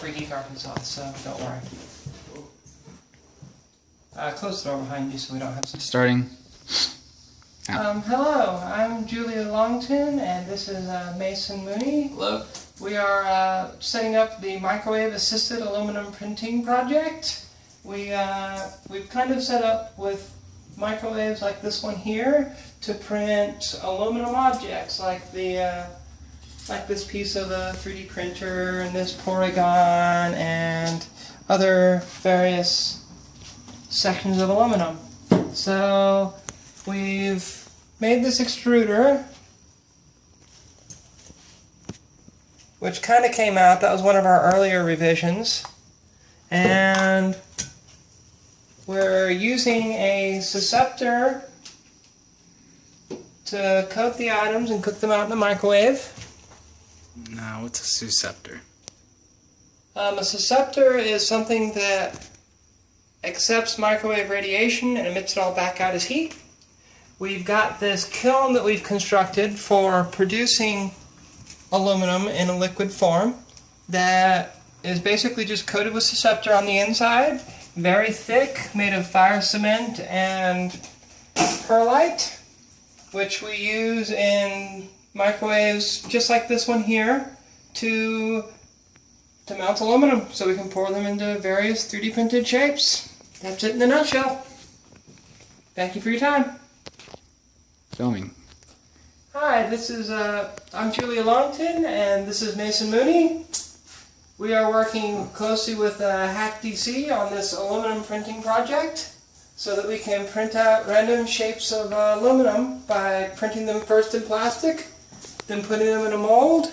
Free Geek Arkansas, so don't worry. Close the door behind you so we don't have to... Starting. Hello, I'm Julia Longton, and this is Mason Mooney. Hello. We are setting up the microwave-assisted aluminum printing project. We've kind of set up with microwaves like this one here to print aluminum objects like the like this piece of a 3D printer and this Porygon and other various sections of aluminum. So we've made this extruder, which kind of came out. That was one of our earlier revisions. And we're using a susceptor to coat the items and cook them out in the microwave. Now, what's a susceptor? A susceptor is something that accepts microwave radiation and emits it all back out as heat. We've got this kiln that we've constructed for producing aluminum in a liquid form that is basically just coated with susceptor on the inside, very thick, made of fire cement and perlite, which we use in microwaves just like this one here to melt aluminum so we can pour them into various 3D printed shapes. That's it in a nutshell. Thank you for your time. Filming. Hi, this is I'm Julia Longton, and this is Mason Mooney. We are working closely with HackDC on this aluminum printing project so that we can print out random shapes of aluminum by printing them first in plastic, then putting them in a mold,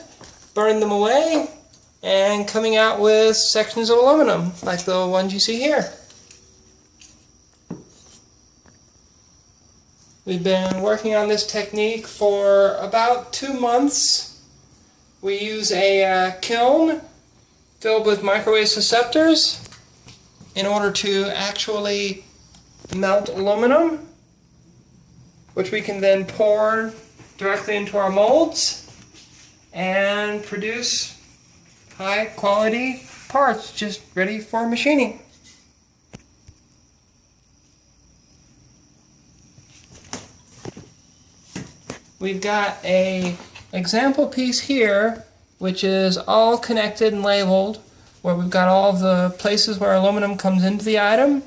burning them away, and coming out with sections of aluminum like the ones you see here. We've been working on this technique for about 2 months. We use a kiln filled with microwave susceptors in order to actually melt aluminum, which we can then pour directly into our molds and produce high quality parts just ready for machining. We've got an example piece here which is all connected and labeled, where we've got all of the places where aluminum comes into the item,